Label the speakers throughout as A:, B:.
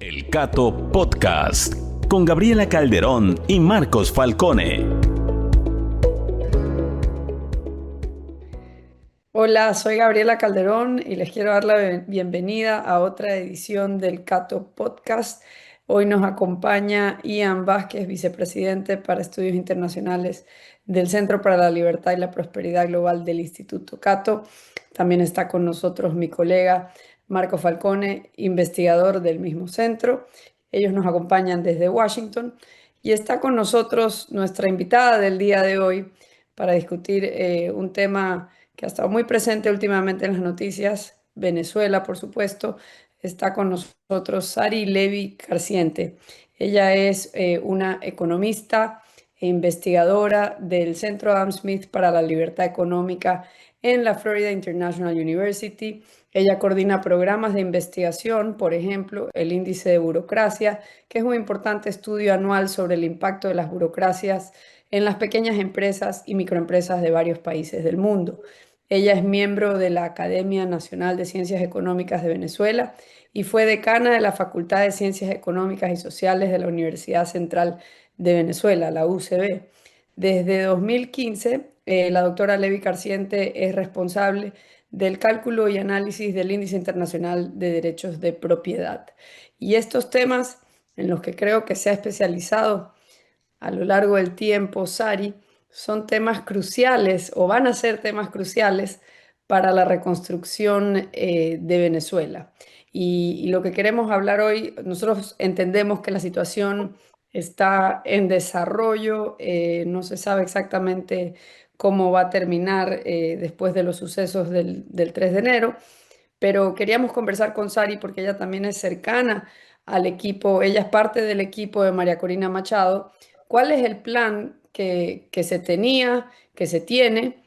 A: El Cato Podcast con Gabriela Calderón y Marcos Falcone.
B: Hola, soy Gabriela Calderón y les quiero dar la bienvenida a otra edición del Cato Podcast. Hoy nos acompaña Ian Vázquez, vicepresidente para Estudios Internacionales del Centro para la Libertad y la Prosperidad Global del Instituto Cato. También está con nosotros mi colega Marco Falcone, investigador del mismo centro. Ellos nos acompañan desde Washington y está con nosotros nuestra invitada del día de hoy para discutir un tema que ha estado muy presente últimamente en las noticias, Venezuela, por supuesto. Está con nosotros Sari Levy Carciente. Ella es una economista e investigadora del Centro Adam Smith para la Libertad Económica en la Florida International University. Ella coordina programas de investigación, por ejemplo, el índice de burocracia, que es un importante estudio anual sobre el impacto de las burocracias en las pequeñas empresas y microempresas de varios países del mundo. Ella es miembro de la Academia Nacional de Ciencias Económicas de Venezuela y fue decana de la Facultad de Ciencias Económicas y Sociales de la Universidad Central de Venezuela, la UCB. Desde 2015, la doctora Levy Carciente es responsable del cálculo y análisis del Índice Internacional de Derechos de Propiedad. Y estos temas en los que creo que se ha especializado a lo largo del tiempo, Sari, son temas cruciales o van a ser temas cruciales para la reconstrucción de Venezuela. Y lo que queremos hablar hoy, nosotros entendemos que la situación está en desarrollo, no se sabe exactamente cómo va a terminar después de los sucesos del 3 de enero, pero queríamos conversar con Sari porque ella también es cercana al equipo, ella es parte del equipo de María Corina Machado. ¿Cuál es el plan que se tenía, que se tiene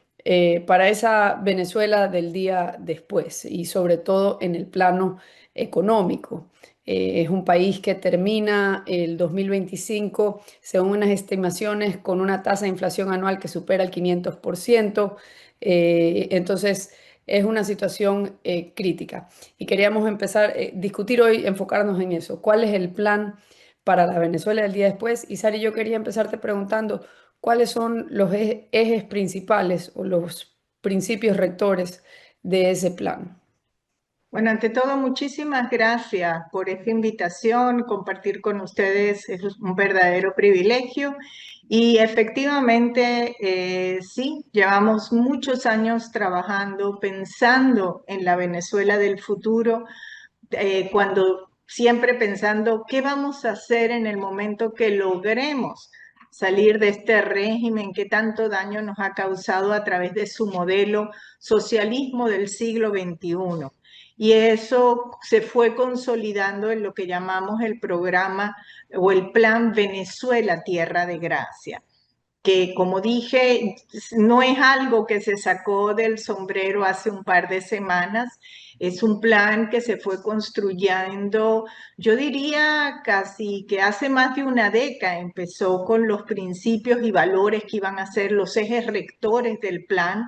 B: para esa Venezuela del día después y sobre todo en el plano económico? Es un país que termina el 2025, según unas estimaciones, con una tasa de inflación anual que supera el 500%. Entonces, es una situación crítica. Y queríamos empezar a discutir hoy, enfocarnos en eso. ¿Cuál es el plan para la Venezuela del día después? Y Sari, yo quería empezarte preguntando cuáles son los ejes principales o los principios rectores de ese plan.
C: Bueno, ante todo, muchísimas gracias por esta invitación. Compartir con ustedes es un verdadero privilegio. Y efectivamente, sí, llevamos muchos años trabajando, pensando en la Venezuela del futuro, cuando siempre pensando qué vamos a hacer en el momento que logremos salir de este régimen que tanto daño nos ha causado a través de su modelo socialismo del siglo XXI. Y eso se fue consolidando en lo que llamamos el programa o el Plan Venezuela Tierra de Gracia, que, como dije, no es algo que se sacó del sombrero hace un par de semanas. Es un plan que se fue construyendo, yo diría casi que hace más de una década. Empezó con los principios y valores que iban a ser los ejes rectores del plan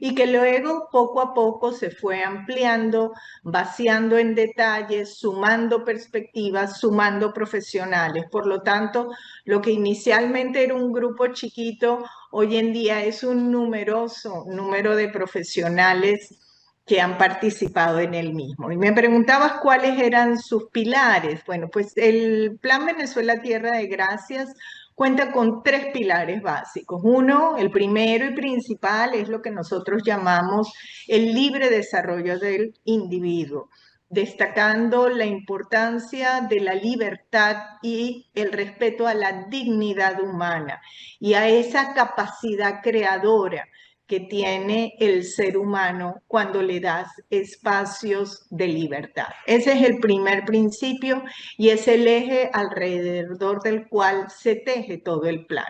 C: y que luego poco a poco se fue ampliando, vaciando en detalles, sumando perspectivas, sumando profesionales. Por lo tanto, lo que inicialmente era un grupo chiquito, hoy en día es un numeroso número de profesionales que han participado en el mismo. Y me preguntabas cuáles eran sus pilares. Bueno, pues el Plan Venezuela Tierra de Gracias cuenta con tres pilares básicos. Uno, el primero y principal, es lo que nosotros llamamos el libre desarrollo del individuo, destacando la importancia de la libertad y el respeto a la dignidad humana y a esa capacidad creadora que tiene el ser humano cuando le das espacios de libertad. Ese es el primer principio y es el eje alrededor del cual se teje todo el plan.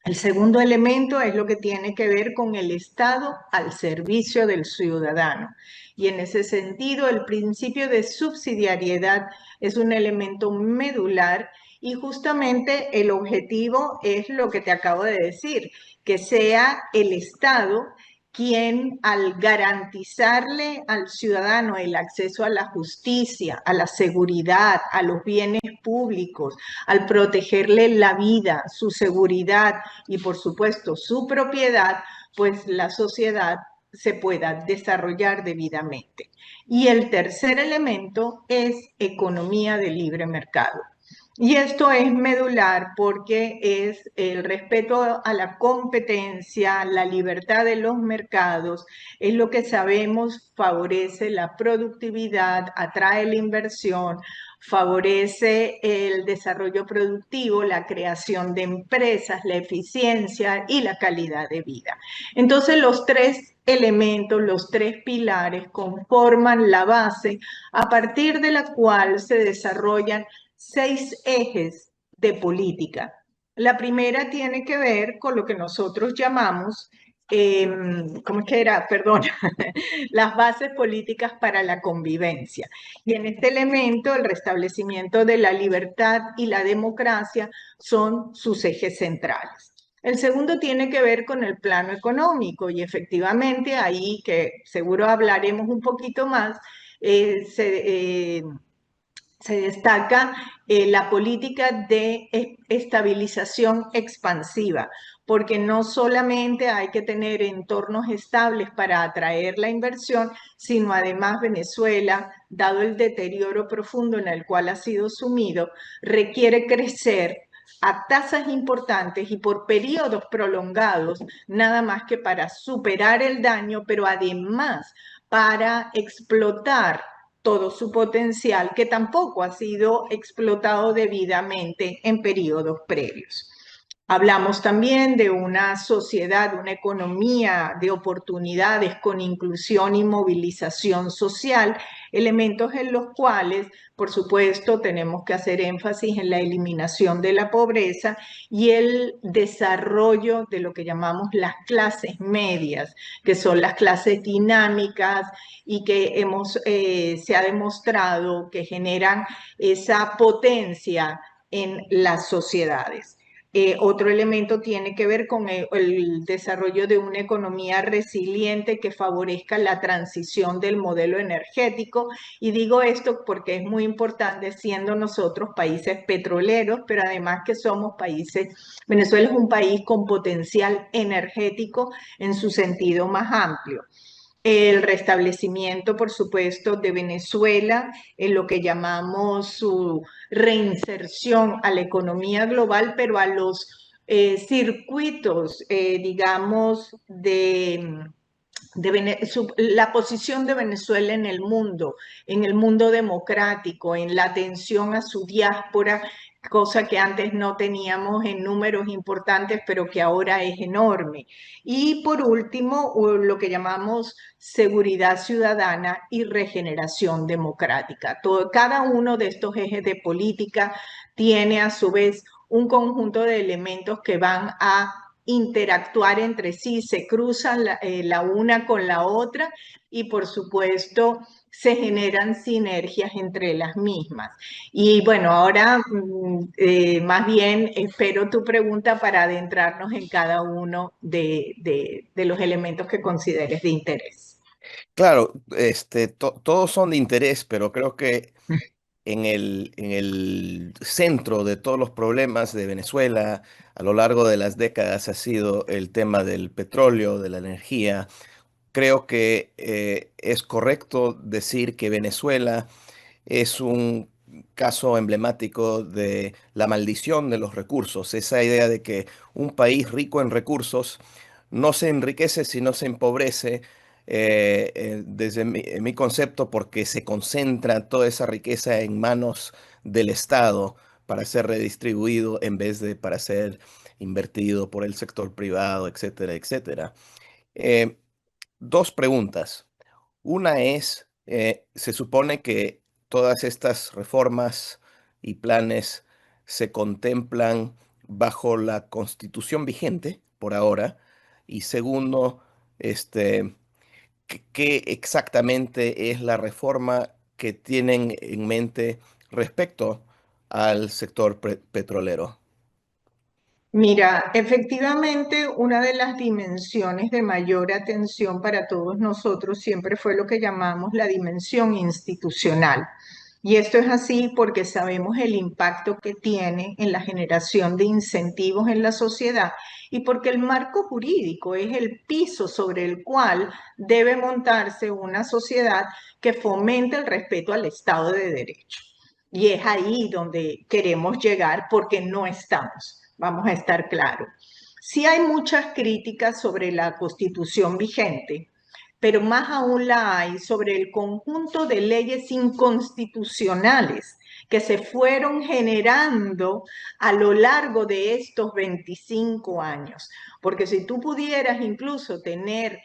C: El segundo elemento es lo que tiene que ver con el Estado al servicio del ciudadano. Y en ese sentido, el principio de subsidiariedad es un elemento medular y justamente el objetivo es lo que te acabo de decir, que sea el Estado quien al garantizarle al ciudadano el acceso a la justicia, a la seguridad, a los bienes públicos, al protegerle la vida, su seguridad y por supuesto su propiedad, pues la sociedad se pueda desarrollar debidamente. Y el tercer elemento es economía de libre mercado. Y esto es medular porque es el respeto a la competencia, la libertad de los mercados, es lo que sabemos favorece la productividad, atrae la inversión, favorece el desarrollo productivo, la creación de empresas, la eficiencia y la calidad de vida. Entonces los tres elementos, los tres pilares conforman la base a partir de la cual se desarrollan 6 ejes de política. La primera tiene que ver con lo que nosotros llamamos, ¿cómo es que era? Perdón, las bases políticas para la convivencia. Y en este elemento, el restablecimiento de la libertad y la democracia son sus ejes centrales. El segundo tiene que ver con el plano económico y efectivamente ahí, que seguro hablaremos un poquito más, se destaca la política de estabilización expansiva, porque no solamente hay que tener entornos estables para atraer la inversión, sino además Venezuela, dado el deterioro profundo en el cual ha sido sumido, requiere crecer a tasas importantes y por periodos prolongados, nada más que para superar el daño, pero además para explotar todo su potencial que tampoco ha sido explotado debidamente en periodos previos. Hablamos también de una sociedad, una economía de oportunidades con inclusión y movilización social, elementos en los cuales, por supuesto, tenemos que hacer énfasis en la eliminación de la pobreza y el desarrollo de lo que llamamos las clases medias, que son las clases dinámicas y que se ha demostrado que generan esa potencia en las sociedades. Otro elemento tiene que ver con el desarrollo de una economía resiliente que favorezca la transición del modelo energético. Y digo esto porque es muy importante siendo nosotros países petroleros, pero además que somos países, Venezuela es un país con potencial energético en su sentido más amplio. El restablecimiento, por supuesto, de Venezuela en lo que llamamos su reinserción a la economía global, pero a los circuitos, digamos, la posición de Venezuela en el mundo democrático, en la atención a su diáspora, cosa que antes no teníamos en números importantes, pero que ahora es enorme. Y por último, lo que llamamos seguridad ciudadana y regeneración democrática. Cada uno de estos ejes de política tiene a su vez un conjunto de elementos que van a interactuar entre sí, se cruzan la una con la otra y por supuesto se generan sinergias entre las mismas. Y bueno, ahora más bien espero tu pregunta para adentrarnos en cada uno de los elementos que consideres de interés.
D: Claro, todos son de interés, pero creo que en el centro de todos los problemas de Venezuela a lo largo de las décadas ha sido el tema del petróleo, de la energía. Creo que es correcto decir que Venezuela es un caso emblemático de la maldición de los recursos, esa idea de que un país rico en recursos no se enriquece sino se empobrece, desde mi concepto, porque se concentra toda esa riqueza en manos del Estado para ser redistribuido en vez de para ser invertido por el sector privado, etcétera, etcétera. Eh, Dos preguntas. Una es, se supone que todas estas reformas y planes se contemplan bajo la constitución vigente por ahora. Y segundo, este, ¿qué exactamente es la reforma que tienen en mente respecto al sector petrolero?
C: Mira, efectivamente, una de las dimensiones de mayor atención para todos nosotros siempre fue lo que llamamos la dimensión institucional. Y esto es así porque sabemos el impacto que tiene en la generación de incentivos en la sociedad y porque el marco jurídico es el piso sobre el cual debe montarse una sociedad que fomente el respeto al Estado de Derecho. Y es ahí donde queremos llegar porque no estamos, vamos a estar claros. Sí hay muchas críticas sobre la Constitución vigente, pero más aún la hay sobre el conjunto de leyes inconstitucionales que se fueron generando a lo largo de estos 25 años. Porque si tú pudieras incluso tener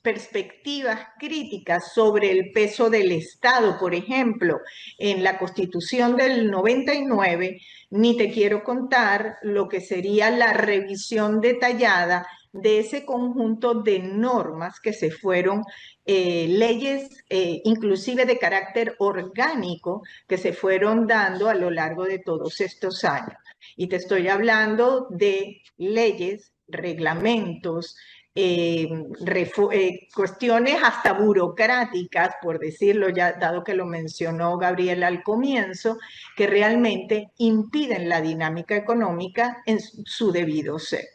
C: perspectivas críticas sobre el peso del Estado, por ejemplo, en la Constitución del 99, ni te quiero contar lo que sería la revisión detallada de ese conjunto de normas que se fueron, leyes inclusive de carácter orgánico, que se fueron dando a lo largo de todos estos años. Y te estoy hablando de leyes, reglamentos, cuestiones hasta burocráticas, por decirlo ya, dado que lo mencionó Gabriela al comienzo, que realmente impiden la dinámica económica en su debido ser.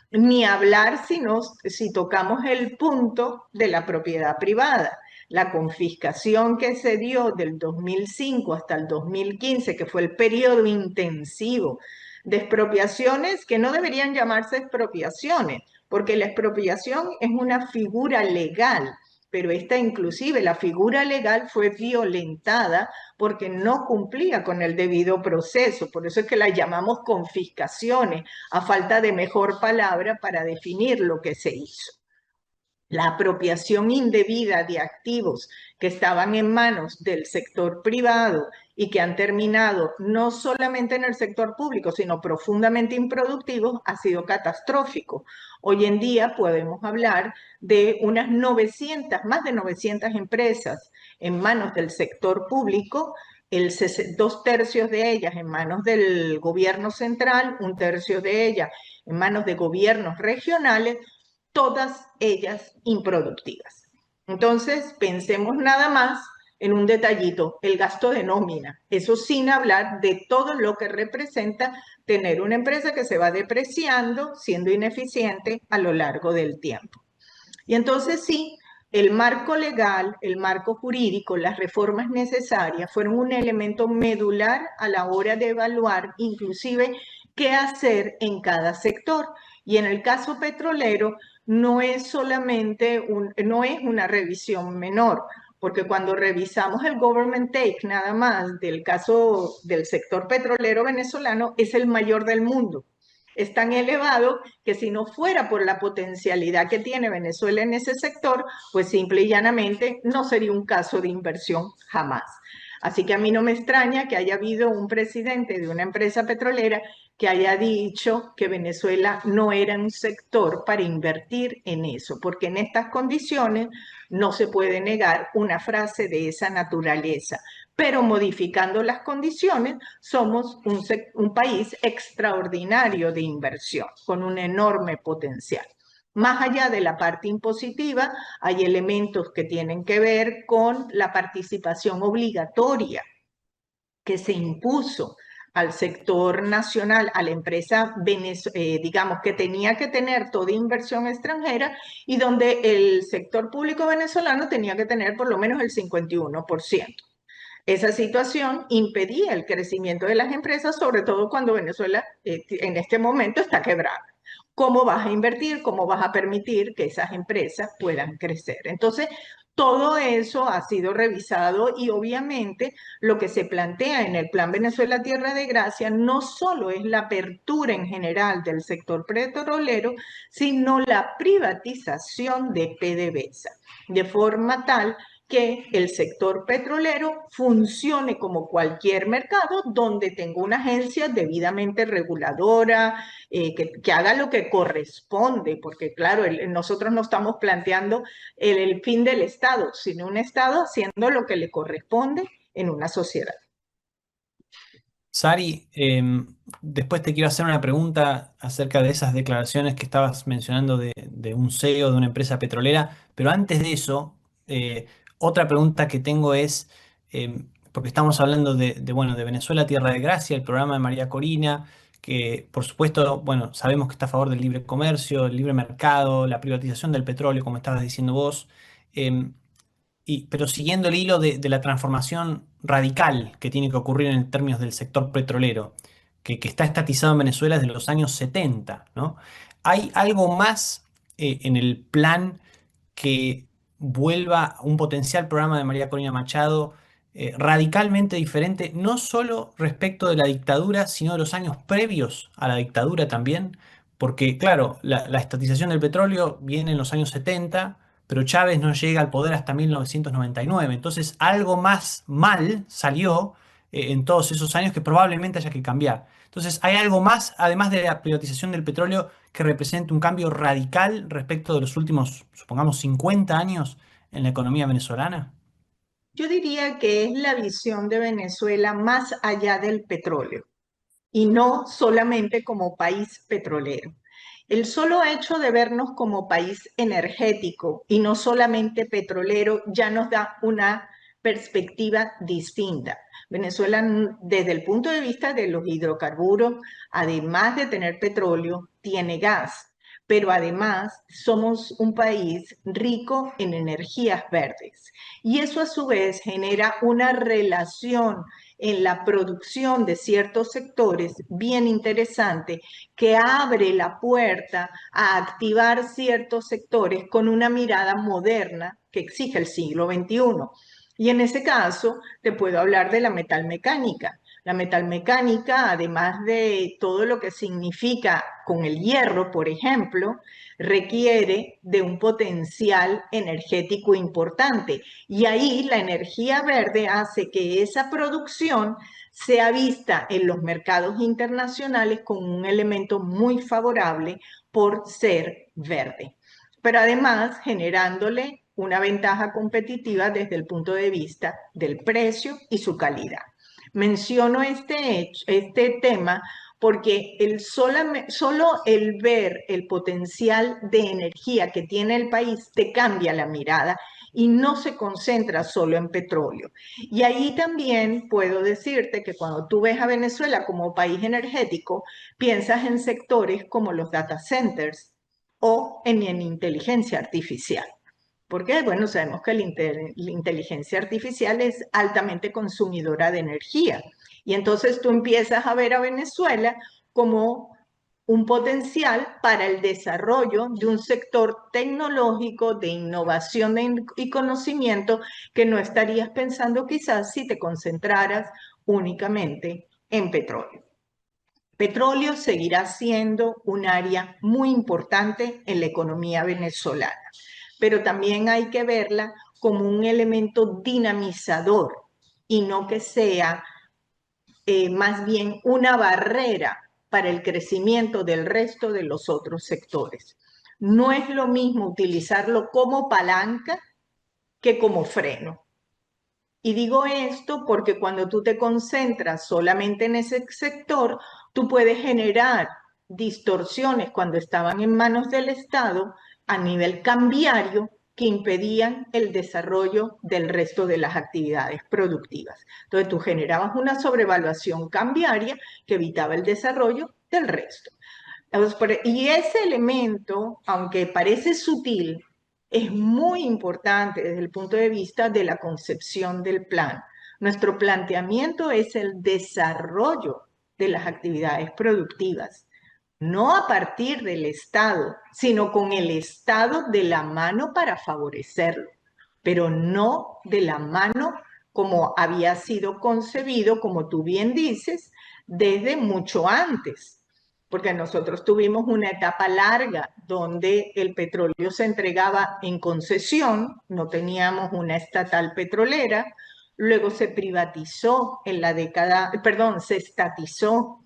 C: Ni hablar si tocamos el punto de la propiedad privada. La confiscación que se dio del 2005 hasta el 2015, que fue el periodo intensivo de expropiaciones que no deberían llamarse expropiaciones, porque la expropiación es una figura legal, pero esta inclusive, la figura legal fue violentada porque no cumplía con el debido proceso. Por eso es que la llamamos confiscaciones, a falta de mejor palabra para definir lo que se hizo. La apropiación indebida de activos que estaban en manos del sector privado y que han terminado no solamente en el sector público, sino profundamente improductivos, ha sido catastrófico. Hoy en día podemos hablar de unas 900, más de 900 empresas en manos del sector público, 2/3 de ellas en manos del gobierno central, 1/3 de ellas en manos de gobiernos regionales, todas ellas improductivas. Entonces, pensemos nada más en un detallito, el gasto de nómina. Eso sin hablar de todo lo que representa tener una empresa que se va depreciando, siendo ineficiente a lo largo del tiempo. Y entonces sí, el marco legal, el marco jurídico, las reformas necesarias fueron un elemento medular a la hora de evaluar inclusive qué hacer en cada sector. Y en el caso petrolero no es solamente no es una revisión menor, porque cuando revisamos el government take nada más del caso del sector petrolero venezolano, es el mayor del mundo. Es tan elevado que si no fuera por la potencialidad que tiene Venezuela en ese sector, pues simple y llanamente no sería un caso de inversión jamás. Así que a mí no me extraña que haya habido un presidente de una empresa petrolera que haya dicho que Venezuela no era un sector para invertir en eso, porque en estas condiciones no se puede negar una frase de esa naturaleza. Pero modificando las condiciones, somos un país extraordinario de inversión, con un enorme potencial. Más allá de la parte impositiva, hay elementos que tienen que ver con la participación obligatoria que se impuso al sector nacional, a la empresa, digamos, que tenía que tener toda inversión extranjera y donde el sector público venezolano tenía que tener por lo menos el 51%. Esa situación impedía el crecimiento de las empresas, sobre todo cuando Venezuela en este momento está quebrada. ¿Cómo vas a invertir? ¿Cómo vas a permitir que esas empresas puedan crecer? Entonces, todo eso ha sido revisado y obviamente lo que se plantea en el Plan Venezuela Tierra de Gracia no solo es la apertura en general del sector petrolero, sino la privatización de PDVSA, de forma tal que el sector petrolero funcione como cualquier mercado donde tenga una agencia debidamente reguladora, que haga lo que corresponde, porque claro, nosotros no estamos planteando el fin del Estado, sino un Estado haciendo lo que le corresponde en una sociedad.
E: Sari, después te quiero hacer una pregunta acerca de esas declaraciones que estabas mencionando de un CEO de una empresa petrolera, pero antes de eso, otra pregunta que tengo es, porque estamos hablando bueno, de Venezuela, Tierra de Gracia, el programa de María Corina, que por supuesto, bueno, sabemos que está a favor del libre comercio, el libre mercado, la privatización del petróleo, como estabas diciendo vos. em, pero siguiendo el hilo de la transformación radical que tiene que ocurrir en términos del sector petrolero, que está estatizado en Venezuela desde los años 70, ¿no? ¿Hay algo más en el plan que vuelva un potencial programa de María Corina Machado radicalmente diferente, no solo respecto de la dictadura, sino de los años previos a la dictadura también? Porque, claro, la estatización del petróleo viene en los años 70, pero Chávez no llega al poder hasta 1999. Entonces, algo más mal salió en todos esos años que probablemente haya que cambiar. Entonces, ¿hay algo más, además de la privatización del petróleo, que represente un cambio radical respecto de los últimos, supongamos, 50 años en la economía venezolana?
C: Yo diría que es la visión de Venezuela más allá del petróleo y no solamente como país petrolero. El solo hecho de vernos como país energético y no solamente petrolero ya nos da una perspectiva distinta. Venezuela, desde el punto de vista de los hidrocarburos, además de tener petróleo, tiene gas, pero además somos un país rico en energías verdes. Y eso a su vez genera una relación en la producción de ciertos sectores bien interesante que abre la puerta a activar ciertos sectores con una mirada moderna que exige el siglo XXI. Y en ese caso te puedo hablar de la metalmecánica. La metalmecánica, además de todo lo que significa con el hierro, por ejemplo, requiere de un potencial energético importante. Y ahí la energía verde hace que esa producción sea vista en los mercados internacionales como un elemento muy favorable por ser verde, pero además generándole una ventaja competitiva desde el punto de vista del precio y su calidad. Menciono este tema porque solo el ver el potencial de energía que tiene el país te cambia la mirada y no se concentra solo en petróleo. Y ahí también puedo decirte que cuando tú ves a Venezuela como país energético, piensas en sectores como los data centers o en inteligencia artificial. Porque, bueno, sabemos que la inteligencia artificial es altamente consumidora de energía. Y entonces tú empiezas a ver a Venezuela como un potencial para el desarrollo de un sector tecnológico de innovación y conocimiento que no estarías pensando quizás si te concentraras únicamente en petróleo. Petróleo seguirá siendo un área muy importante en la economía venezolana, pero también hay que verla como un elemento dinamizador y no que sea más bien una barrera para el crecimiento del resto de los otros sectores. No es lo mismo utilizarlo como palanca que como freno. Y digo esto porque cuando tú te concentras solamente en ese sector, tú puedes generar distorsiones cuando estaban en manos del Estado a nivel cambiario que impedían el desarrollo del resto de las actividades productivas. Entonces tú generabas una sobrevaluación cambiaria que evitaba el desarrollo del resto. Y ese elemento, aunque parece sutil, es muy importante desde el punto de vista de la concepción del plan. Nuestro planteamiento es el desarrollo de las actividades productivas, no a partir del Estado, sino con el Estado de la mano para favorecerlo, pero no de la mano como había sido concebido, como tú bien dices, desde mucho antes porque nosotros tuvimos una etapa larga donde el petróleo se entregaba en concesión, no teníamos una estatal petrolera, luego se privatizó en la década, perdón, se estatizó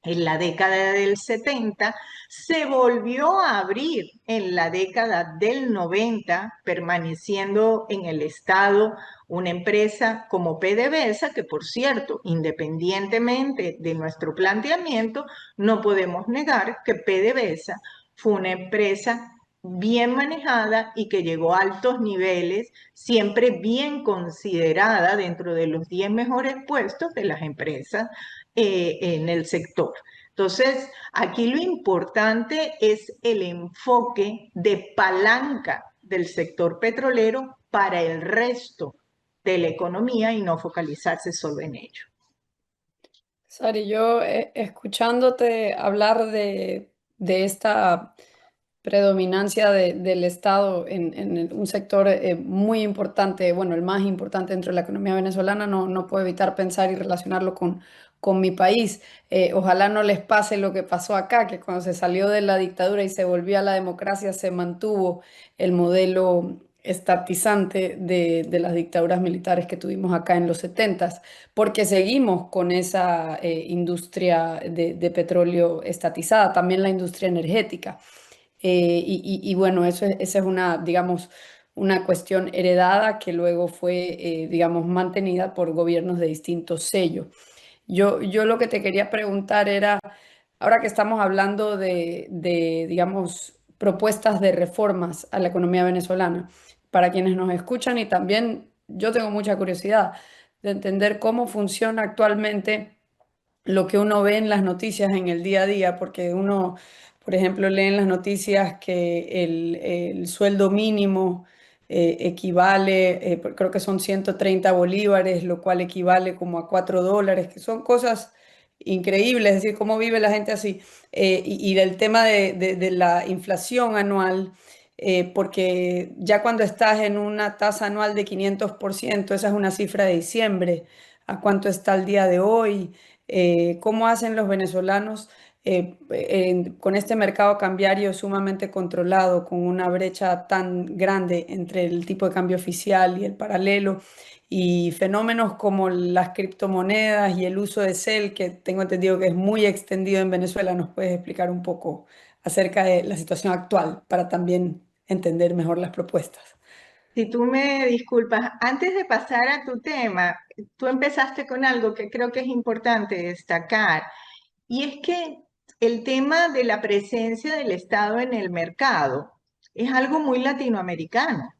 C: en la década del 70, se volvió a abrir en la década del 90, permaneciendo en el Estado una empresa como PDVSA, que por cierto, independientemente de nuestro planteamiento, no podemos negar que PDVSA fue una empresa bien manejada y que llegó a altos niveles, siempre bien considerada dentro de los 10 mejores puestos de las empresas en el sector. Entonces, aquí lo importante es el enfoque de palanca del sector petrolero para el resto de la economía y no focalizarse solo en ello.
B: Sari, yo escuchándote hablar de esta predominancia del Estado en un sector muy importante, bueno, el más importante dentro de la economía venezolana, no puedo evitar pensar y relacionarlo con mi país. Ojalá no les pase lo que pasó acá, que cuando se salió de la dictadura y se volvió a la democracia, se mantuvo el modelo estatizante de las dictaduras militares que tuvimos acá en los 70, porque seguimos con esa industria de petróleo estatizada, también la industria energética. Y bueno, esa es una, digamos, una cuestión heredada que luego fue, digamos, mantenida por gobiernos de distintos sellos. Yo lo que te quería preguntar era, ahora que estamos hablando digamos, propuestas de reformas a la economía venezolana, para quienes nos escuchan y también yo tengo mucha curiosidad de entender cómo funciona actualmente lo que uno ve en las noticias en el día a día, porque uno, por ejemplo, lee en las noticias que el sueldo mínimo equivale, creo que son 130 bolívares, lo cual equivale como a $4, que son cosas increíbles, es decir, cómo vive la gente así. Y del tema de la inflación anual. Porque ya cuando estás en una tasa anual de 500%, esa es una cifra de diciembre, ¿a cuánto está el día de hoy? ¿Cómo hacen los venezolanos con este mercado cambiario sumamente controlado, con una brecha tan grande entre el tipo de cambio oficial y el paralelo, y fenómenos como las criptomonedas y el uso de CEL, que tengo entendido que es muy extendido en Venezuela? ¿Nos puedes explicar un poco acerca de la situación actual para también entender mejor las propuestas?
C: Si tú me disculpas, antes de pasar a tu tema, tú empezaste con algo que creo que es importante destacar, y es que el tema de la presencia del Estado en el mercado es algo muy latinoamericano.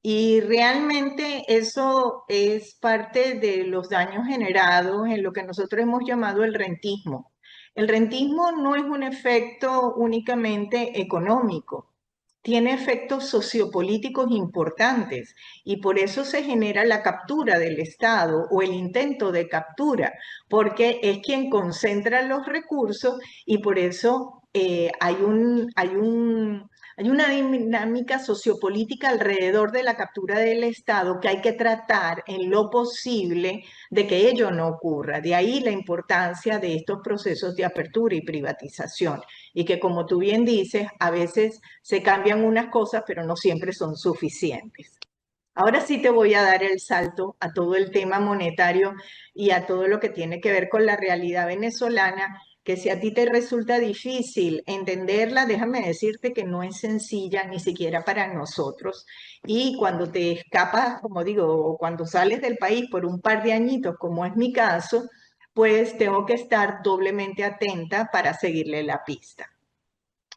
C: Y realmente eso es parte de los daños generados en lo que nosotros hemos llamado el rentismo. El rentismo no es un efecto únicamente económico, tiene efectos sociopolíticos importantes y por eso se genera la captura del Estado o el intento de captura, porque es quien concentra los recursos y por eso hay una dinámica sociopolítica alrededor de la captura del Estado que hay que tratar en lo posible de que ello no ocurra. De ahí la importancia de estos procesos de apertura y privatización. Y que, como tú bien dices, a veces se cambian unas cosas, pero no siempre son suficientes. Ahora sí te voy a dar el salto a todo el tema monetario y a todo lo que tiene que ver con la realidad venezolana, que si a ti te resulta difícil entenderla, déjame decirte que no es sencilla ni siquiera para nosotros. Y cuando te escapas, como digo, o cuando sales del país por un par de añitos, como es mi caso, pues tengo que estar doblemente atenta para seguirle la pista.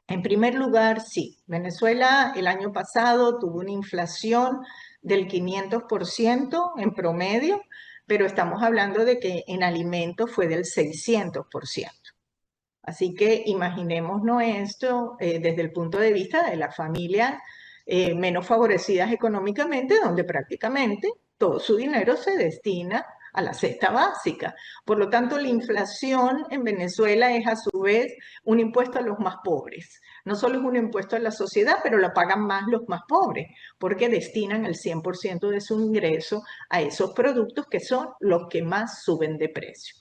C: En primer lugar, sí, Venezuela el año pasado tuvo una inflación del 500% en promedio, pero estamos hablando de que en alimentos fue del 600%. Así que imaginémonos esto desde el punto de vista de las familias menos favorecidas económicamente, donde prácticamente todo su dinero se destina a la cesta básica. Por lo tanto, la inflación en Venezuela es a su vez un impuesto a los más pobres. No solo es un impuesto a la sociedad, pero lo pagan más los más pobres, porque destinan el 100% de su ingreso a esos productos que son los que más suben de precio.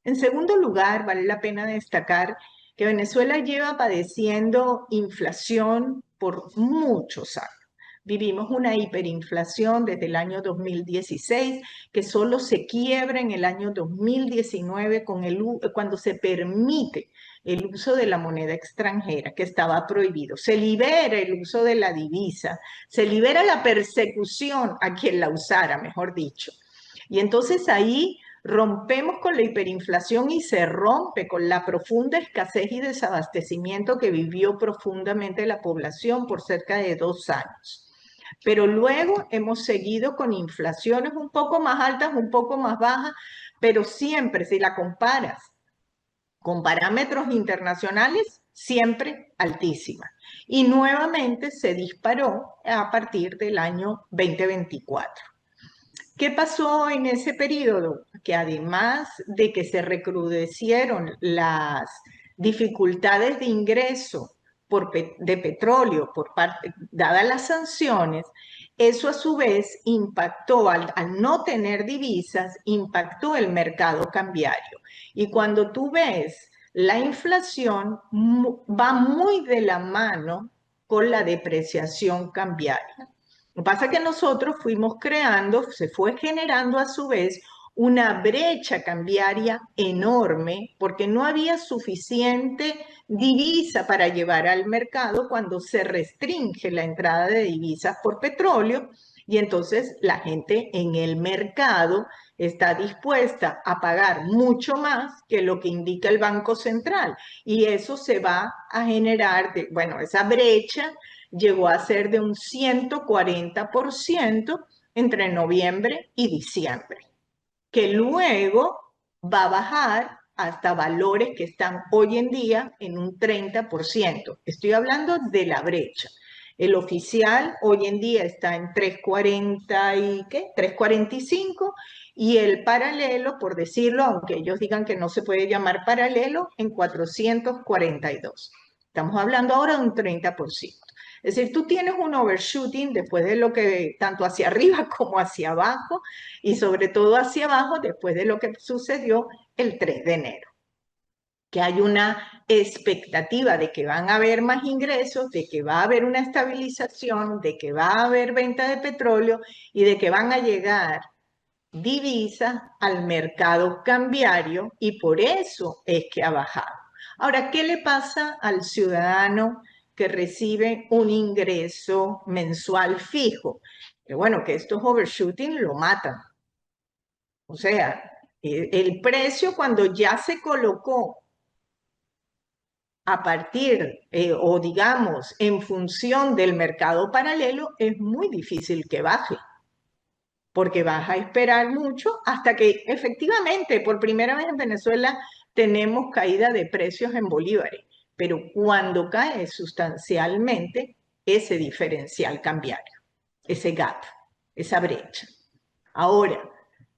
C: En segundo lugar, vale la pena destacar que Venezuela lleva padeciendo inflación por muchos años. Vivimos una hiperinflación desde el año 2016 que solo se quiebra en el año 2019 cuando se permite el uso de la moneda extranjera, que estaba prohibido. Se libera el uso de la divisa, se libera la persecución a quien la usara, mejor dicho. Y entonces ahí rompemos con la hiperinflación y se rompe con la profunda escasez y desabastecimiento que vivió profundamente la población por cerca de 2 años. Pero luego hemos seguido con inflaciones un poco más altas, un poco más bajas, pero siempre, si la comparas con parámetros internacionales, siempre altísima. Y nuevamente se disparó a partir del año 2024. ¿Qué pasó en ese periodo? Que además de que se recrudecieron las dificultades de ingreso de petróleo dadas las sanciones, eso a su vez impactó, al no tener divisas, impactó el mercado cambiario. Y cuando tú ves la inflación, va muy de la mano con la depreciación cambiaria. Lo que pasa es que nosotros fuimos creando, se fue generando a su vez una brecha cambiaria enorme porque no había suficiente divisa para llevar al mercado cuando se restringe la entrada de divisas por petróleo y entonces la gente en el mercado está dispuesta a pagar mucho más que lo que indica el Banco Central y eso se va a generar, esa brecha llegó a ser de un 140% entre noviembre y diciembre, que luego va a bajar hasta valores que están hoy en día en un 30%. Estoy hablando de la brecha. El oficial hoy en día está en 340 y ¿qué? 345 y el paralelo, por decirlo, aunque ellos digan que no se puede llamar paralelo, en 442. Estamos hablando ahora de un 30%. Es decir, tú tienes un overshooting después de lo que, tanto hacia arriba como hacia abajo, y sobre todo hacia abajo después de lo que sucedió el 3 de enero. Que hay una expectativa de que van a haber más ingresos, de que va a haber una estabilización, de que va a haber venta de petróleo y de que van a llegar divisas al mercado cambiario y por eso es que ha bajado. Ahora, ¿qué le pasa al ciudadano que recibe un ingreso mensual fijo? Que bueno, que estos overshooting lo matan. O sea, el precio cuando ya se colocó a partir o digamos en función del mercado paralelo, es muy difícil que baje porque vas a esperar mucho hasta que efectivamente por primera vez en Venezuela tenemos caída de precios en bolívares, pero cuando cae sustancialmente ese diferencial cambiario, ese gap, esa brecha. Ahora,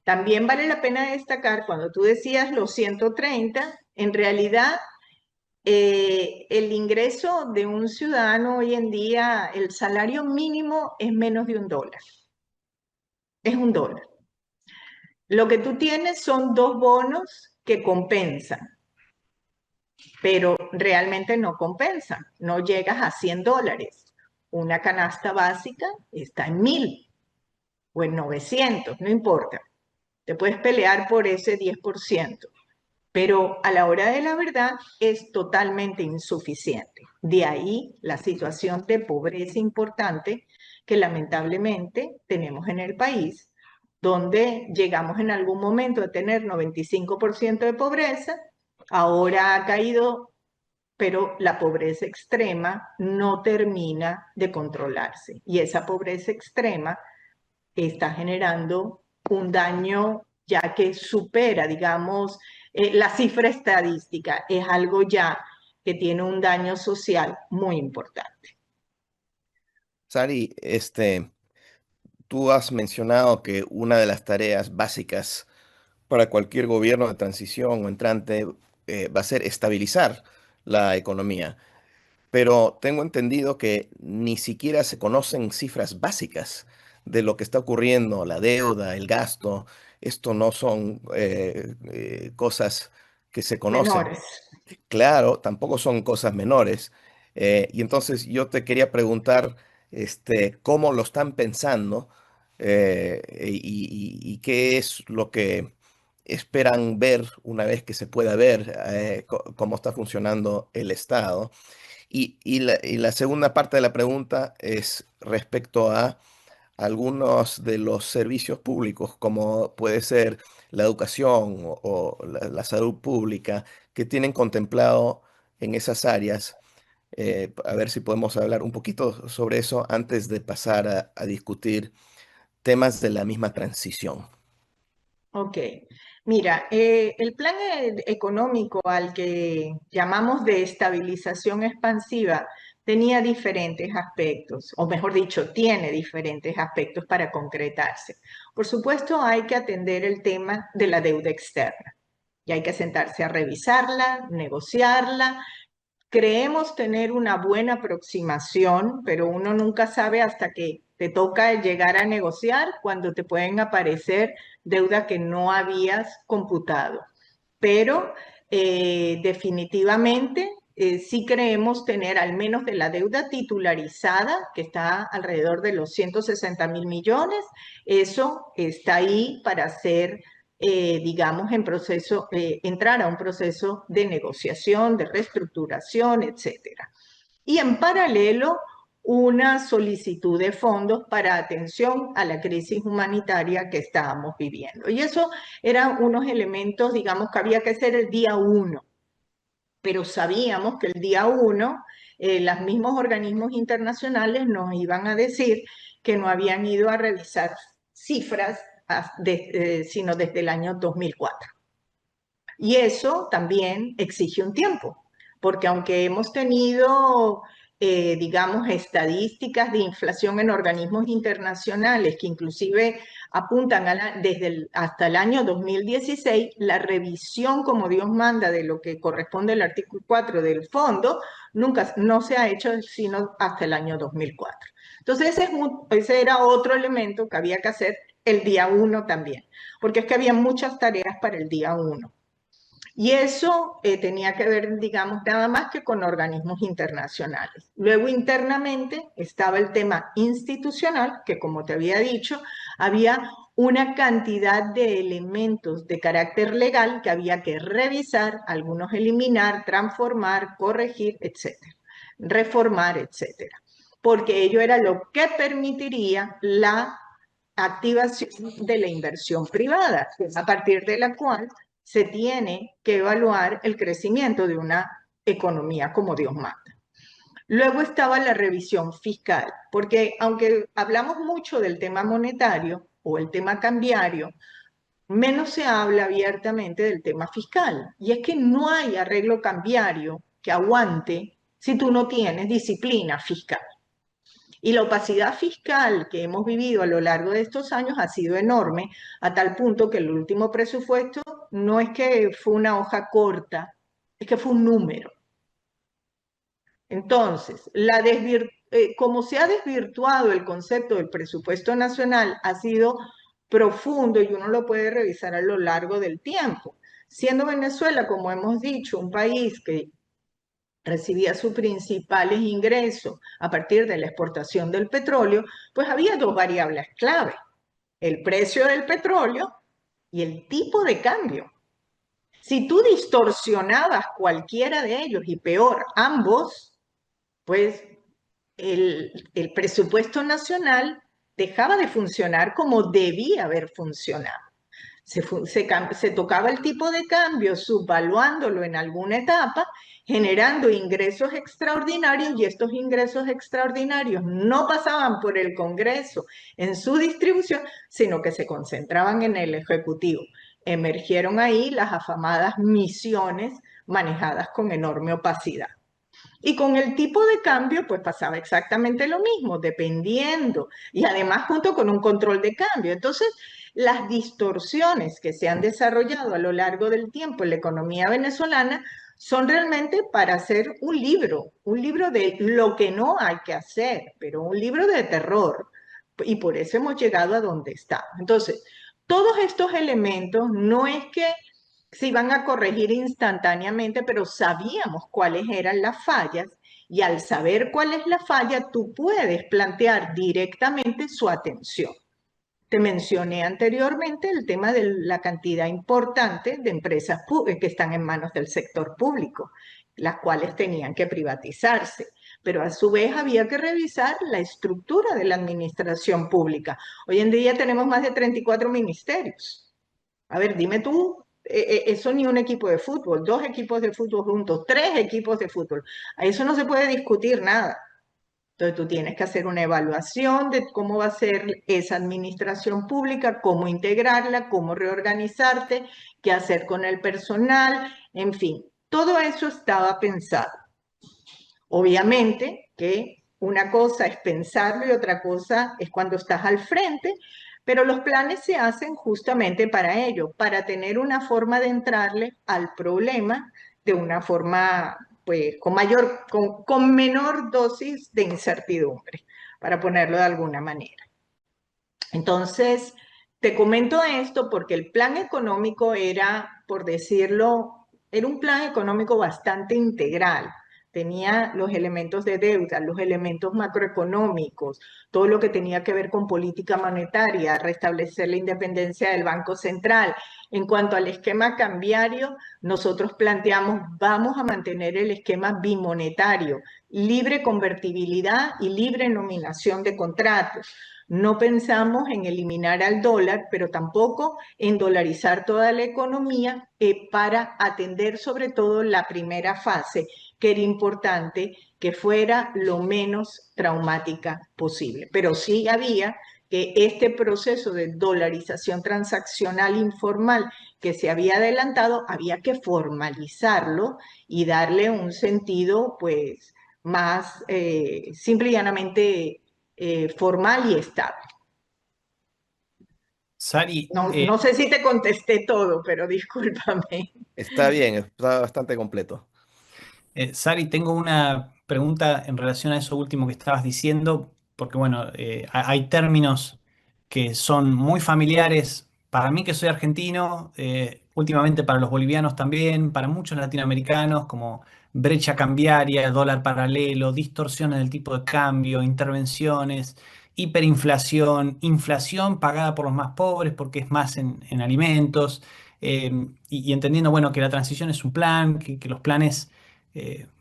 C: también vale la pena destacar, cuando tú decías los 130, en realidad el ingreso de un ciudadano hoy en día, el salario mínimo es menos de $1. Es $1. Lo que tú tienes son 2 bonos que compensan, pero realmente no compensan, no llegas a $100. Una canasta básica está en 1.000 o en 900, no importa. Te puedes pelear por ese 10%, pero a la hora de la verdad es totalmente insuficiente. De ahí la situación de pobreza importante que lamentablemente tenemos en el país, donde llegamos en algún momento a tener 95% de pobreza, ahora ha caído, pero la pobreza extrema no termina de controlarse. Y esa pobreza extrema está generando un daño ya que supera, digamos, la cifra estadística. Es algo ya que tiene un daño social muy importante.
D: Sari, tú has mencionado que una de las tareas básicas para cualquier gobierno de transición o entrante va a ser estabilizar la economía. Pero tengo entendido que ni siquiera se conocen cifras básicas de lo que está ocurriendo, la deuda, el gasto. Esto no son cosas que se conocen.
C: Menores.
D: Claro, tampoco son cosas menores. Y entonces yo te quería preguntar, cómo lo están pensando y qué es lo que esperan ver una vez que se pueda ver cómo está funcionando el Estado. Y la segunda parte de la pregunta es respecto a algunos de los servicios públicos, como puede ser la educación o la salud pública, que tienen contemplado en esas áreas. A ver si podemos hablar un poquito sobre eso antes de pasar a discutir temas de la misma transición.
C: Ok, mira, el plan económico al que llamamos de estabilización expansiva tenía diferentes aspectos, o mejor dicho, tiene diferentes aspectos para concretarse. Por supuesto, hay que atender el tema de la deuda externa y hay que sentarse a revisarla, negociarla. Creemos tener una buena aproximación, pero uno nunca sabe hasta que te toca llegar a negociar cuando te pueden aparecer deuda que no habías computado. Pero definitivamente sí creemos tener al menos de la deuda titularizada, que está alrededor de los 160.000 millones, eso está ahí para ser digamos, entrar a un proceso de negociación, de reestructuración, etcétera. Y en paralelo, una solicitud de fondos para atención a la crisis humanitaria que estábamos viviendo. Y eso eran unos elementos, digamos, que había que hacer el día 1, pero sabíamos que el día 1 los mismos organismos internacionales nos iban a decir que no habían ido a revisar cifras sino desde el año 2004. Y eso también exige un tiempo, porque aunque hemos tenido, digamos, estadísticas de inflación en organismos internacionales que inclusive apuntan hasta el año 2016, la revisión como Dios manda de lo que corresponde al artículo 4 del fondo no se ha hecho sino hasta el año 2004. Entonces ese era otro elemento que había que hacer el día 1 también, porque es que había muchas tareas para el día 1. Y eso tenía que ver, digamos, nada más que con organismos internacionales. Luego, internamente, estaba el tema institucional, que como te había dicho, había una cantidad de elementos de carácter legal que había que revisar, algunos eliminar, transformar, corregir, etcétera, reformar, etcétera. Porque ello era lo que permitiría la activación de la inversión privada, a partir de la cual se tiene que evaluar el crecimiento de una economía como Dios manda. Luego estaba la revisión fiscal, porque aunque hablamos mucho del tema monetario o el tema cambiario, menos se habla abiertamente del tema fiscal. Y es que no hay arreglo cambiario que aguante si tú no tienes disciplina fiscal. Y la opacidad fiscal que hemos vivido a lo largo de estos años ha sido enorme, a tal punto que el último presupuesto no es que fue una hoja corta, es que fue un número. Entonces, como se ha desvirtuado el concepto del presupuesto nacional, ha sido profundo y uno lo puede revisar a lo largo del tiempo. Siendo Venezuela, como hemos dicho, un país que recibía sus principales ingresos a partir de la exportación del petróleo, pues había dos variables clave: el precio del petróleo y el tipo de cambio. Si tú distorsionabas cualquiera de ellos, y peor, ambos, pues el presupuesto nacional dejaba de funcionar como debía haber funcionado. Se tocaba el tipo de cambio subvaluándolo en alguna etapa, generando ingresos extraordinarios, y estos ingresos extraordinarios no pasaban por el Congreso en su distribución, sino que se concentraban en el Ejecutivo. Emergieron ahí las afamadas misiones manejadas con enorme opacidad. Y con el tipo de cambio, pues pasaba exactamente lo mismo, dependiendo, y además junto con un control de cambio. Entonces, las distorsiones que se han desarrollado a lo largo del tiempo en la economía venezolana son realmente para hacer un libro de lo que no hay que hacer, pero un libro de terror, y por eso hemos llegado a donde estamos. Entonces, todos estos elementos no es que se iban a corregir instantáneamente, pero sabíamos cuáles eran las fallas Y al saber cuál es la falla, tú puedes plantear directamente su atención. Te mencioné anteriormente el tema de la cantidad importante de empresas que están en manos del sector público, las cuales tenían que privatizarse. Pero a su vez había que revisar la estructura de la administración pública. Hoy en día tenemos más de 34 ministerios. A ver, dime tú, eso ni un equipo de fútbol, 2 equipos de fútbol juntos, 3 equipos de fútbol. A eso no se puede discutir nada. Entonces tú tienes que hacer una evaluación de cómo va a ser esa administración pública, cómo integrarla, cómo reorganizarte, qué hacer con el personal, en fin, todo eso estaba pensado. Obviamente que una cosa es pensarlo y otra cosa es cuando estás al frente, pero los planes se hacen justamente para ello, para tener una forma de entrarle al problema de una forma, pues, con menor dosis de incertidumbre, para ponerlo de alguna manera. Entonces, te comento esto porque el plan económico era, por decirlo, era un plan económico bastante integral. Tenía los elementos de deuda, los elementos macroeconómicos, todo lo que tenía que ver con política monetaria, restablecer la independencia del Banco Central. En cuanto al esquema cambiario, nosotros planteamos, vamos a mantener el esquema bimonetario, libre convertibilidad y libre nominación de contratos. No pensamos en eliminar al dólar, pero tampoco en dolarizar toda la economía para atender sobre todo la primera fase, que era importante que fuera lo menos traumática posible. Pero sí había que este proceso de dolarización transaccional informal que se había adelantado, había que formalizarlo y darle un sentido pues más simple y llanamente formal y estable.
E: Sari,
C: No sé si te contesté todo, pero discúlpame.
D: Está bien, está bastante completo.
E: Sari, tengo una pregunta en relación a eso último que estabas diciendo, porque bueno, hay términos que son muy familiares para mí que soy argentino, últimamente para los bolivianos también, para muchos latinoamericanos, como brecha cambiaria, dólar paralelo, distorsiones del tipo de cambio, intervenciones, hiperinflación, inflación pagada por los más pobres porque es más en alimentos, y entendiendo, bueno, que la transición es un plan, que los planes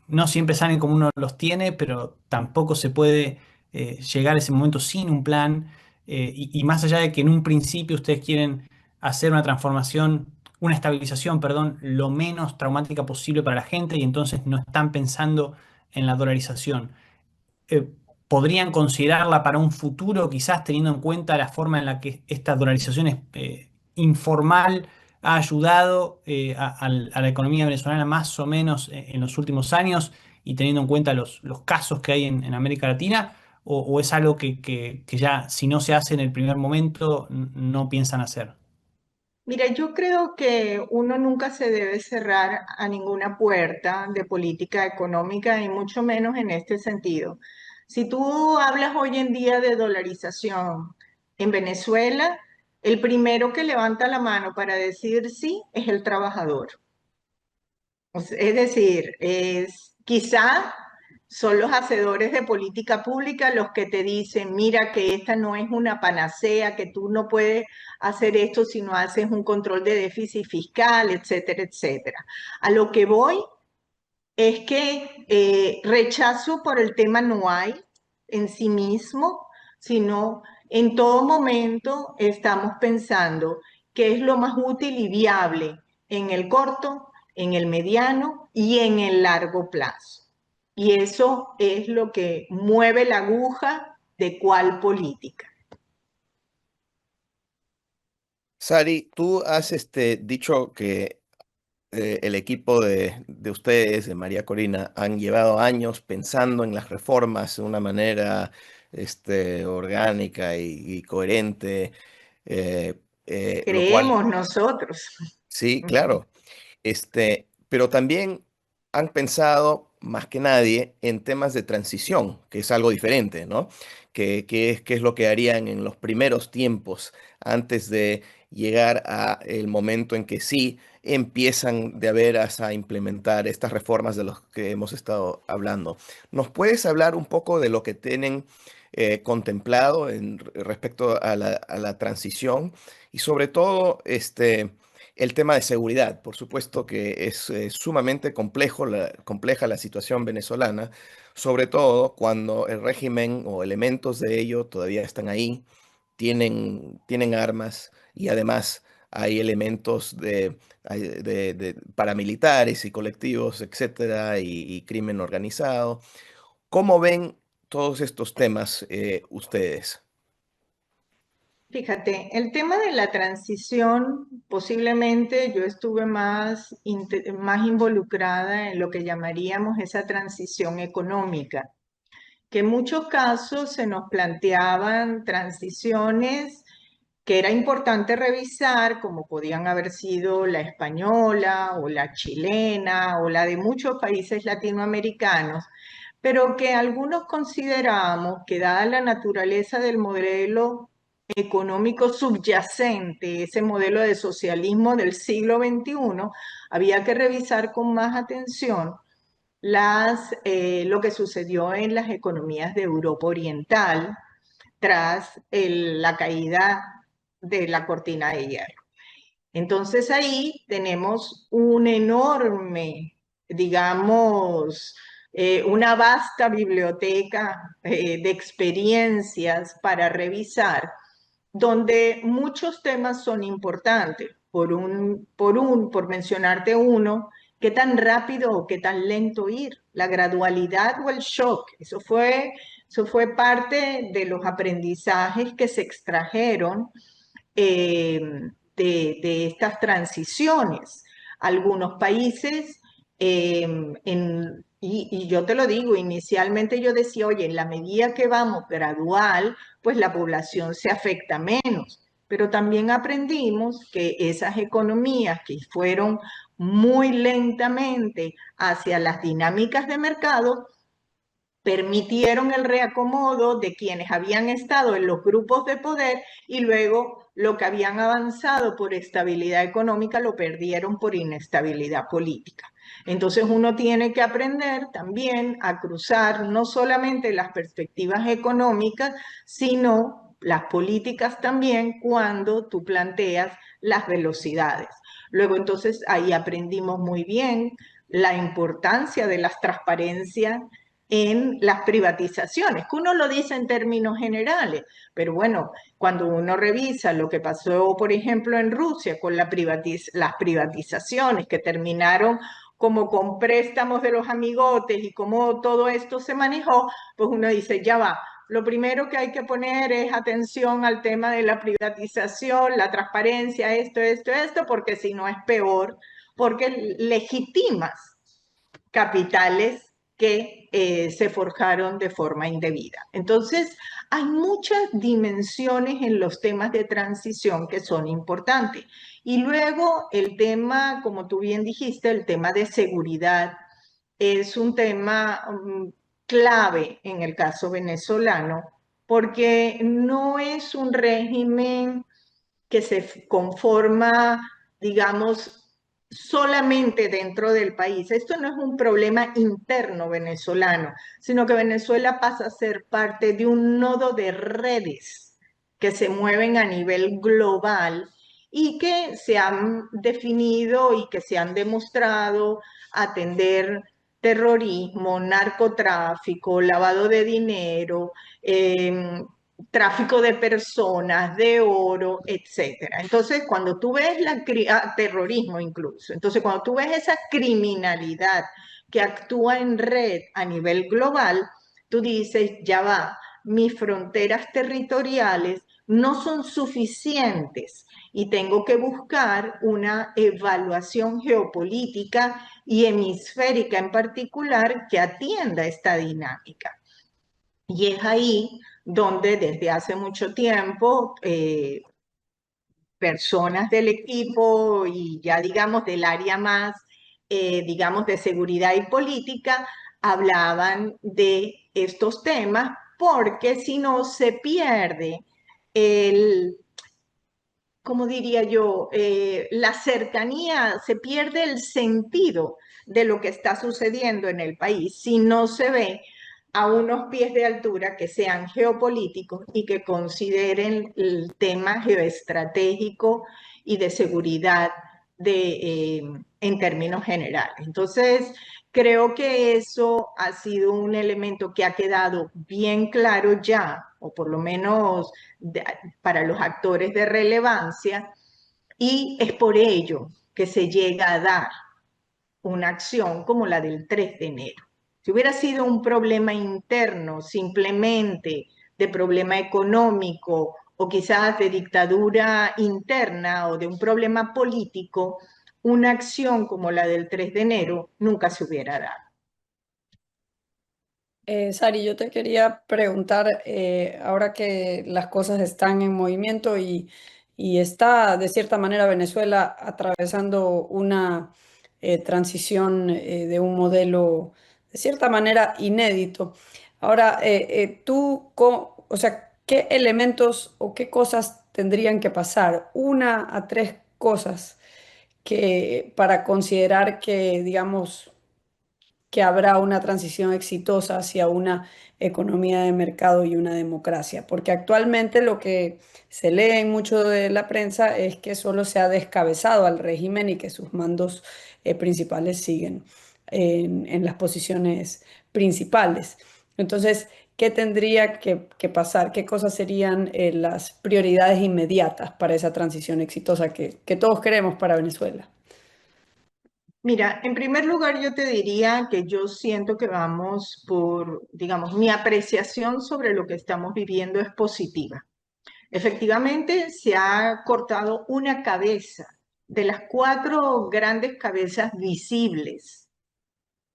E: no siempre salen como uno los tiene, pero tampoco se puede llegar a ese momento sin un plan. Y más allá de que en un principio ustedes quieren hacer una transformación, una estabilización, perdón, lo menos traumática posible para la gente y entonces no están pensando en la dolarización. eh, ¿Podrían considerarla para un futuro, quizás teniendo en cuenta la forma en la que esta dolarización es, informal ha ayudado a la economía venezolana más o menos en los últimos años y teniendo en cuenta los casos que hay en América Latina? O es algo que ya, si no se hace en el primer momento, no piensan hacer?
C: Mira, yo creo que uno nunca se debe cerrar a ninguna puerta de política económica y mucho menos en este sentido. Si tú hablas hoy en día de dolarización en Venezuela, el primero que levanta la mano para decir sí es el trabajador. Es decir, quizá son los hacedores de política pública los que te dicen, mira que esta no es una panacea, que tú no puedes hacer esto si no haces un control de déficit fiscal, etcétera, etcétera. A lo que voy es que rechazo por el tema no hay en sí mismo, sino en todo momento estamos pensando qué es lo más útil y viable en el corto, en el mediano y en el largo plazo. Y eso es lo que mueve la aguja de cuál política.
D: Sari, tú has dicho que el equipo de ustedes, de María Corina, han llevado años pensando en las reformas de una manera orgánica y coherente, eh, lo cual,
C: Creemos nosotros.
D: sí, claro. Pero también han pensado más que nadie en temas de transición, que es algo diferente, ¿no? ¿Qué es lo que harían en los primeros tiempos antes de llegar a el momento en que sí empiezan de veras a implementar estas reformas de las que hemos estado hablando. ¿Nos puedes hablar un poco de lo que tienen contemplado respecto a la transición y sobre todo el tema de seguridad? Por supuesto que es sumamente compleja la situación venezolana, sobre todo cuando el régimen o elementos de ello todavía están ahí, tienen armas y además hay elementos de paramilitares y colectivos, etcétera, y crimen organizado. ¿Cómo ven todos estos temas ustedes?
C: Fíjate, el tema de la transición, posiblemente yo estuve más involucrada en lo que llamaríamos esa transición económica, que en muchos casos se nos planteaban transiciones que era importante revisar, como podían haber sido la española o la chilena o la de muchos países latinoamericanos, pero que algunos consideramos que dada la naturaleza del modelo económico subyacente, ese modelo de socialismo del siglo XXI, había que revisar con más atención lo que sucedió en las economías de Europa Oriental tras la caída de la cortina de hierro. Entonces ahí tenemos un enorme, digamos, una vasta biblioteca de experiencias para revisar, donde muchos temas son importantes. Por mencionarte uno, qué tan rápido o qué tan lento ir, la gradualidad o el shock. Eso fue parte de los aprendizajes que se extrajeron eh, de estas transiciones. Algunos países, y yo te lo digo, inicialmente yo decía, oye, en la medida que vamos gradual, pues la población se afecta menos. Pero también aprendimos que esas economías que fueron muy lentamente hacia las dinámicas de mercado, permitieron el reacomodo de quienes habían estado en los grupos de poder y luego lo que habían avanzado por estabilidad económica lo perdieron por inestabilidad política. Entonces uno tiene que aprender también a cruzar no solamente las perspectivas económicas, sino las políticas también cuando tú planteas las velocidades. Luego entonces ahí aprendimos muy bien la importancia de las transparencias en las privatizaciones, que uno lo dice en términos generales, pero bueno, cuando uno revisa lo que pasó, por ejemplo, en Rusia con las privatizaciones que terminaron como con préstamos de los amigotes y cómo todo esto se manejó, pues uno dice, ya va, lo primero que hay que poner es atención al tema de la privatización, la transparencia, esto, porque si no es peor, porque legitimas capitales que se forjaron de forma indebida. Entonces, hay muchas dimensiones en los temas de transición que son importantes. Y luego el tema, como tú bien dijiste, el tema de seguridad es un tema clave en el caso venezolano, porque no es un régimen que se conforma, digamos, solamente dentro del país. Esto no es un problema interno venezolano, sino que Venezuela pasa a ser parte de un nodo de redes que se mueven a nivel global y que se han definido y que se han demostrado atender terrorismo, narcotráfico, lavado de dinero, tráfico de personas, de oro, etcétera. Entonces, cuando tú ves terrorismo incluso, entonces cuando tú ves esa criminalidad que actúa en red a nivel global, tú dices, ya va, mis fronteras territoriales no son suficientes y tengo que buscar una evaluación geopolítica y hemisférica en particular que atienda esta dinámica. Y es ahí donde desde hace mucho tiempo personas del equipo y ya digamos del área más, digamos, de seguridad y política, hablaban de estos temas porque si no se pierde el, ¿cómo diría yo? La cercanía, se pierde el sentido de lo que está sucediendo en el país si no se ve a unos pies de altura que sean geopolíticos y que consideren el tema geoestratégico y de seguridad en términos generales. Entonces, creo que eso ha sido un elemento que ha quedado bien claro ya, o por lo menos para los actores de relevancia, y es por ello que se llega a dar una acción como la del 3 de enero. Si hubiera sido un problema interno, simplemente de problema económico o quizás de dictadura interna o de un problema político, una acción como la del 3 de enero nunca se hubiera dado.
B: Sari, yo te quería preguntar, ahora que las cosas están en movimiento y está de cierta manera Venezuela atravesando una transición de un modelo de cierta manera inédito. Ahora, o sea, ¿qué elementos o qué cosas tendrían que pasar? Una a tres cosas que para considerar que, digamos, que habrá una transición exitosa hacia una economía de mercado y una democracia, porque actualmente lo que se lee en mucho de la prensa es que solo se ha descabezado al régimen y que sus mandos principales siguen en las posiciones principales. Entonces, ¿qué tendría que pasar? ¿Qué cosas serían las prioridades inmediatas para esa transición exitosa que todos queremos para Venezuela?
C: Mira, en primer lugar yo te diría que yo siento que vamos por, digamos, mi apreciación sobre lo que estamos viviendo es positiva. Efectivamente, se ha cortado una cabeza de las cuatro grandes cabezas visibles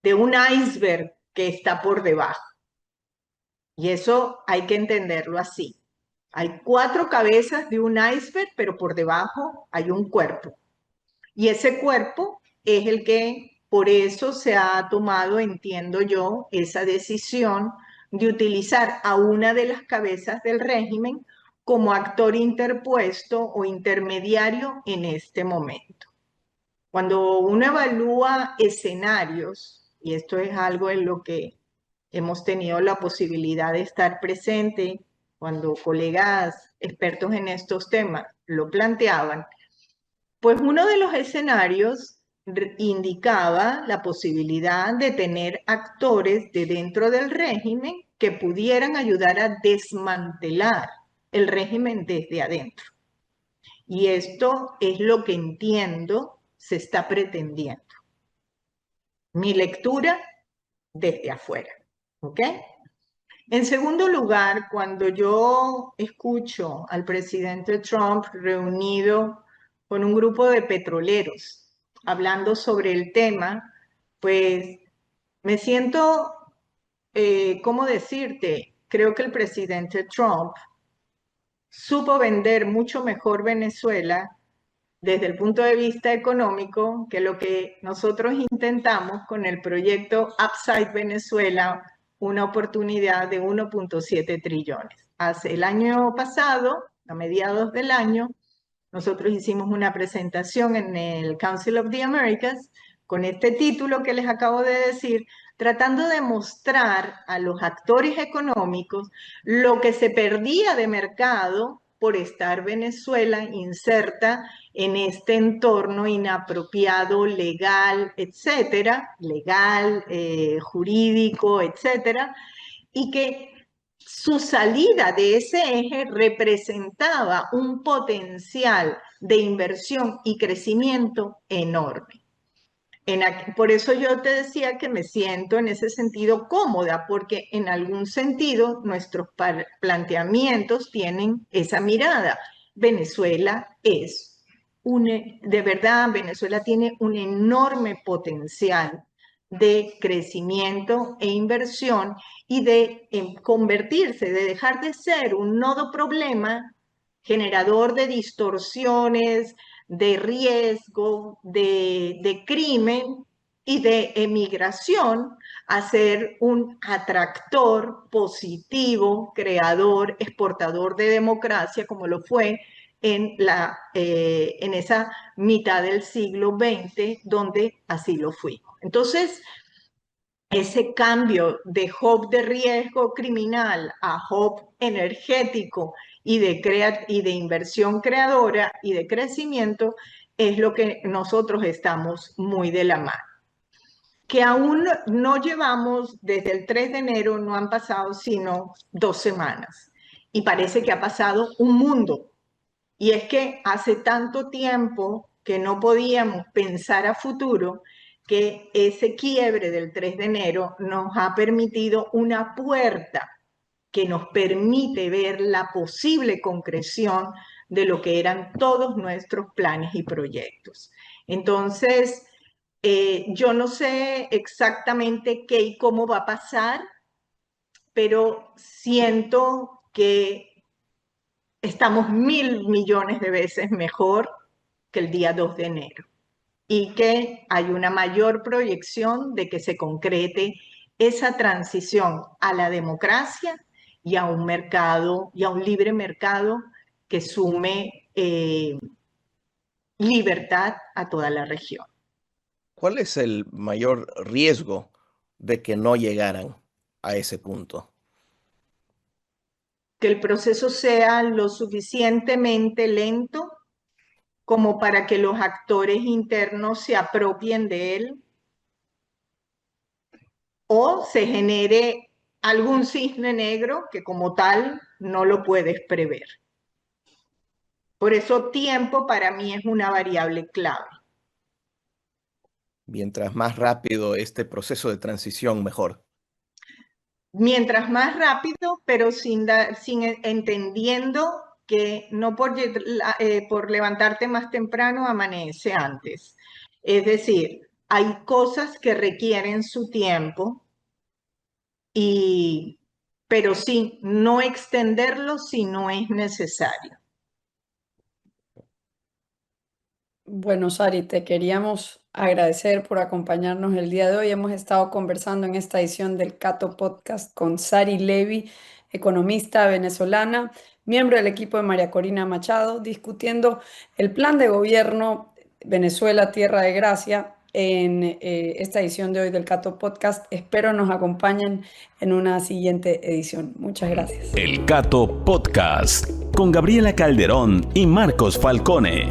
C: de un iceberg que está por debajo. Y eso hay que entenderlo así. Hay cuatro cabezas de un iceberg, pero por debajo hay un cuerpo. Y ese cuerpo es el que, por eso se ha tomado, entiendo yo, esa decisión de utilizar a una de las cabezas del régimen como actor interpuesto o intermediario en este momento. Cuando uno evalúa escenarios, y esto es algo en lo que hemos tenido la posibilidad de estar presente cuando colegas expertos en estos temas lo planteaban, pues uno de los escenarios indicaba la posibilidad de tener actores de dentro del régimen que pudieran ayudar a desmantelar el régimen desde adentro. Y esto es lo que entiendo se está pretendiendo. Mi lectura desde afuera, ¿ok? En segundo lugar, cuando yo escucho al presidente Trump reunido con un grupo de petroleros hablando sobre el tema, pues me siento, ¿cómo decirte? Creo que el presidente Trump supo vender mucho mejor Venezuela desde el punto de vista económico que lo que nosotros intentamos con el proyecto Upside Venezuela, una oportunidad de 1.7 trillones. Hace el año pasado, a mediados del año, nosotros hicimos una presentación en el Council of the Americas con este título que les acabo de decir, tratando de mostrar a los actores económicos lo que se perdía de mercado por estar Venezuela inserta en este entorno inapropiado, legal, etcétera, legal, jurídico, etcétera, y que su salida de ese eje representaba un potencial de inversión y crecimiento enorme. Por eso yo te decía que me siento en ese sentido cómoda, porque en algún sentido nuestros planteamientos tienen esa mirada. Venezuela de verdad, Venezuela tiene un enorme potencial de crecimiento e inversión y de convertirse, de dejar de ser un nodo problema generador de distorsiones, de riesgo, de crimen y de emigración, a ser un atractor positivo, creador, exportador de democracia, como lo fue en esa mitad del siglo XX, donde así lo fuimos. Entonces, ese cambio de hub de riesgo criminal a hub energético y de inversión creadora y de crecimiento es lo que nosotros estamos muy de la mano. Que aún no llevamos, desde el 3 de enero no han pasado sino 2 semanas y parece que ha pasado un mundo. Y es que hace tanto tiempo que no podíamos pensar a futuro que ese quiebre del 3 de enero nos ha permitido una puerta que nos permite ver la posible concreción de lo que eran todos nuestros planes y proyectos. Entonces, yo no sé exactamente qué y cómo va a pasar, pero siento que estamos 1.000 millones de veces mejor que el día 2 de enero y que hay una mayor proyección de que se concrete esa transición a la democracia y a un mercado y a un libre mercado que sume libertad a toda la región.
D: ¿Cuál es el mayor riesgo de que no llegaran a ese punto?
C: Que el proceso sea lo suficientemente lento como para que los actores internos se apropien de él o se genere algún cisne negro que como tal no lo puedes prever. Por eso tiempo para mí es una variable clave.
D: Mientras más rápido este proceso de transición, mejor.
C: Mientras más rápido, pero entendiendo que no por levantarte más temprano amanece antes. Es decir, hay cosas que requieren su tiempo, pero sí, no extenderlo si no es necesario.
B: Bueno, Sari, te queríamos agradecer por acompañarnos el día de hoy. Hemos estado conversando en esta edición del Cato Podcast con Sari Levy, economista venezolana, miembro del equipo de María Corina Machado, discutiendo el plan de gobierno Venezuela, Tierra de Gracia en esta edición de hoy del Cato Podcast. Espero nos acompañen en una siguiente edición. Muchas gracias.
A: El Cato Podcast con Gabriela Calderón y Marcos Falcone.